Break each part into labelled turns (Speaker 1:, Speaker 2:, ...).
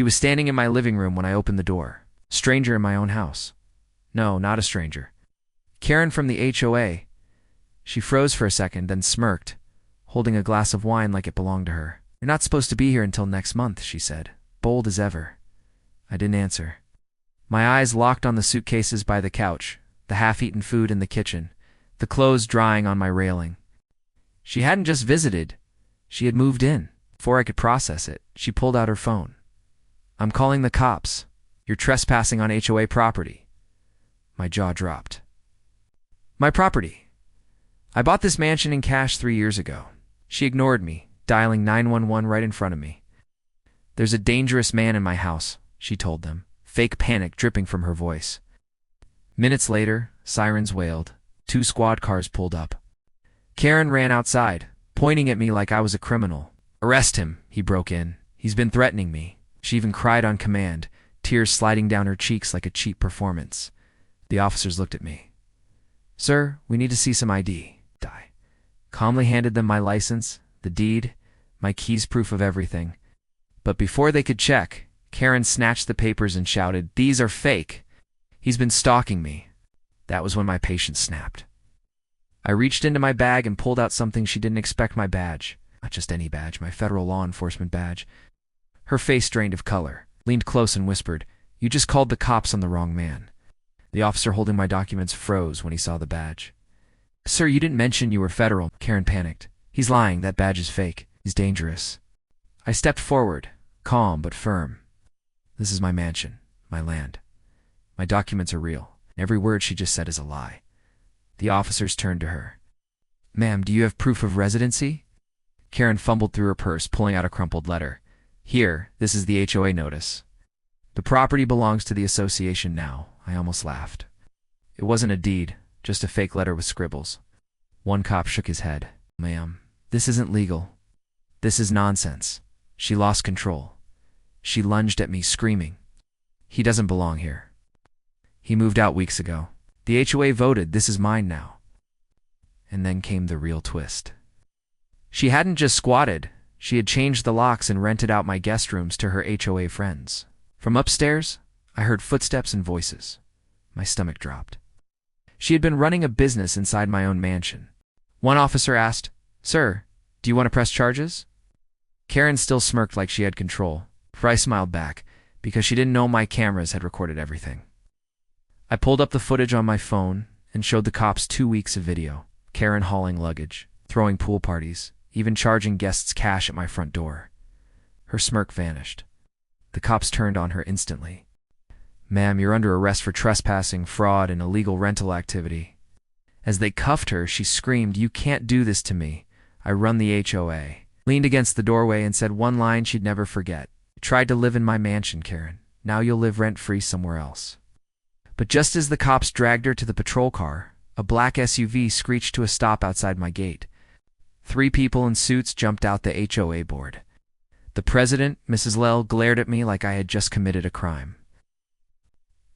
Speaker 1: She was standing in my living room when I opened the door. Stranger in my own house. No, not a stranger. Karen from the HOA. She froze for a second, then smirked, holding a glass of wine like it belonged to her. You're not supposed to be here until next month, she said, bold as ever. I didn't answer. My eyes locked on the suitcases by the couch, the half-eaten food in the kitchen, the clothes drying on my railing. She hadn't just visited. She had moved in. Before I could process it, she pulled out her phone. I'm calling the cops. You're trespassing on HOA property. My jaw dropped. My property. I bought this mansion in cash 3 years ago. She ignored me, dialing 911 right in front of me. There's a dangerous man in my house, she told them, fake panic dripping from her voice. Minutes later, sirens wailed. 2 squad cars pulled up. Karen ran outside, pointing at me like I was a criminal. Arrest him, he broke in. He's been threatening me. She even cried on command, tears sliding down her cheeks like a cheap performance. The officers looked at me. Sir, we need to see some ID. I calmly handed them my license, the deed, my keys, proof of everything. But before they could check, Karen snatched the papers and shouted, These are fake. He's been stalking me. That was when my patience snapped. I reached into my bag and pulled out something she didn't expect, my badge. Not just any badge, my federal law enforcement badge. Her face drained of color, leaned close and whispered, You just called the cops on the wrong man. The officer holding my documents froze when he saw the badge. Sir, you didn't mention you were federal. Karen panicked. He's lying. That badge is fake. He's dangerous. I stepped forward, calm but firm. This is my mansion, my land. My documents are real. Every word she just said is a lie. The officers turned to her. Ma'am, do you have proof of residency? Karen fumbled through her purse, pulling out a crumpled letter. Here, this is the HOA notice. The property belongs to the association now. I almost laughed. It wasn't a deed, just a fake letter with scribbles. One cop shook his head. Ma'am, this isn't legal. This is nonsense. She lost control. She lunged at me, screaming. He doesn't belong here. He moved out weeks ago. The HOA voted, this is mine now. And then came the real twist. She hadn't just squatted. She had changed the locks and rented out my guest rooms to her HOA friends. From upstairs, I heard footsteps and voices. My stomach dropped. She had been running a business inside my own mansion. One officer asked, Sir, do you want to press charges? Karen still smirked like she had control. I smiled back, because she didn't know my cameras had recorded everything. I pulled up the footage on my phone and showed the cops 2 weeks of video. Karen hauling luggage, throwing pool parties, even charging guests cash at my front door. Her smirk vanished. The cops turned on her instantly. Ma'am, you're under arrest for trespassing, fraud, and illegal rental activity. As they cuffed her, she screamed, You can't do this to me. I run the HOA. Leaned against the doorway and said one line she'd never forget. You tried to live in my mansion, Karen. Now you'll live rent-free somewhere else. But just as the cops dragged her to the patrol car, a black SUV screeched to a stop outside my gate. 3 people in suits jumped out the HOA board. The president, Mrs. Lell, glared at me like I had just committed a crime.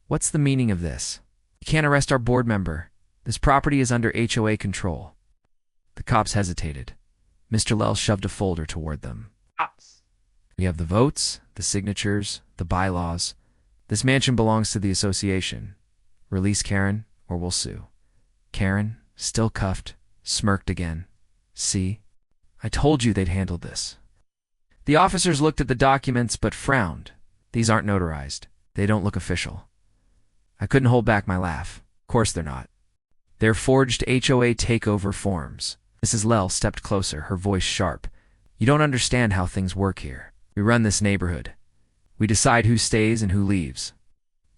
Speaker 1: What's the meaning of this? You can't arrest our board member. This property is under HOA control. The cops hesitated. Mr. Lell shoved a folder toward them. Cops. We have the votes, the signatures, the bylaws. This mansion belongs to the association. Release Karen, or we'll sue. Karen, still cuffed, smirked again. See? I told you they'd handled this. The officers looked at the documents but frowned. These aren't notarized. They don't look official. I couldn't hold back my laugh. Of course they're not. They're forged HOA takeover forms. Mrs. Lell stepped closer, her voice sharp. You don't understand how things work here. We run this neighborhood. We decide who stays and who leaves.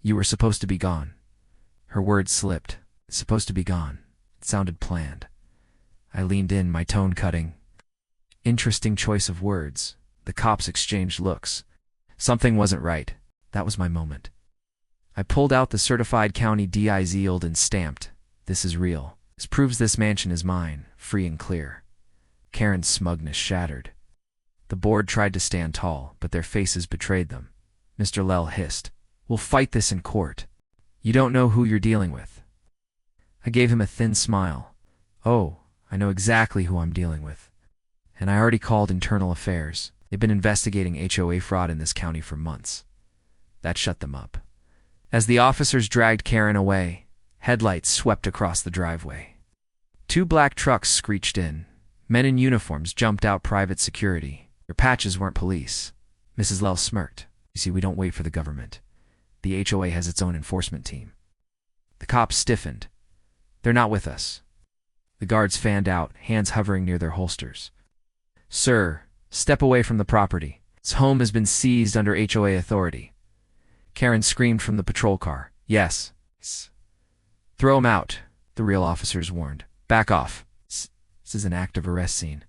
Speaker 1: You were supposed to be gone. Her words slipped. Supposed to be gone. It sounded planned. I leaned in, my tone cutting. Interesting choice of words. The cops exchanged looks. Something wasn't right. That was my moment. I pulled out the certified county DI sealed and stamped. This is real. This proves this mansion is mine, free and clear. Karen's smugness shattered. The board tried to stand tall, but their faces betrayed them. Mr. Lell hissed, We'll fight this in court. You don't know who you're dealing with. I gave him a thin smile. Oh, I know exactly who I'm dealing with. And I already called internal affairs. They've been investigating HOA fraud in this county for months. That shut them up. As the officers dragged Karen away, headlights swept across the driveway. 2 black trucks screeched in. Men in uniforms jumped out private security. Their patches weren't police. Mrs. Lell smirked. You see, we don't wait for the government. The HOA has its own enforcement team. The cops stiffened. They're not with us. The guards fanned out, hands hovering near their holsters. Sir, step away from the property. This home has been seized under HOA authority. Karen screamed from the patrol car. Yes. Throw him out, the real officers warned. Back off. This is an active arrest scene.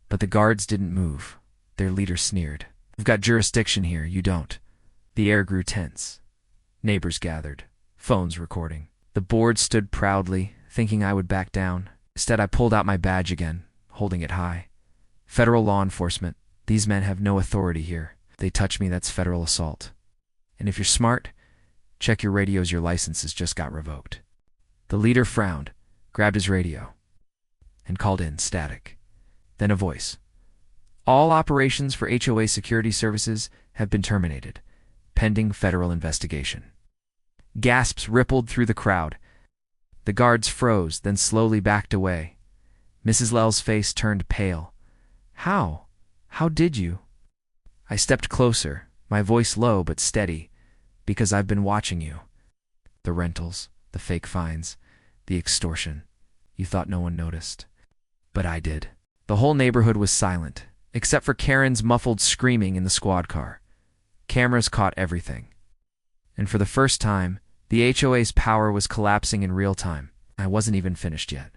Speaker 1: But the guards didn't move. Their leader sneered. We've got jurisdiction here, you don't. The air grew tense. Neighbors gathered, phones recording. The board stood proudly, thinking I would back down. Instead, I pulled out my badge again, holding it high. Federal law enforcement. These men have no authority here. They touch me, that's federal assault. And if you're smart, check your radios, your licenses just got revoked. The leader frowned, grabbed his radio, and called in static. Then a voice. All operations for HOA security services have been terminated, pending federal investigation. Gasps rippled through the crowd. The guards froze, then slowly backed away. Mrs. Lell's face turned pale. How? How did you? I stepped closer, my voice low but steady, because I've been watching you. The rentals, the fake fines, the extortion. You thought no one noticed. But I did. The whole neighborhood was silent, except for Karen's muffled screaming in the squad car. Cameras caught everything. And for the first time, the HOA's power was collapsing in real time. I wasn't even finished yet.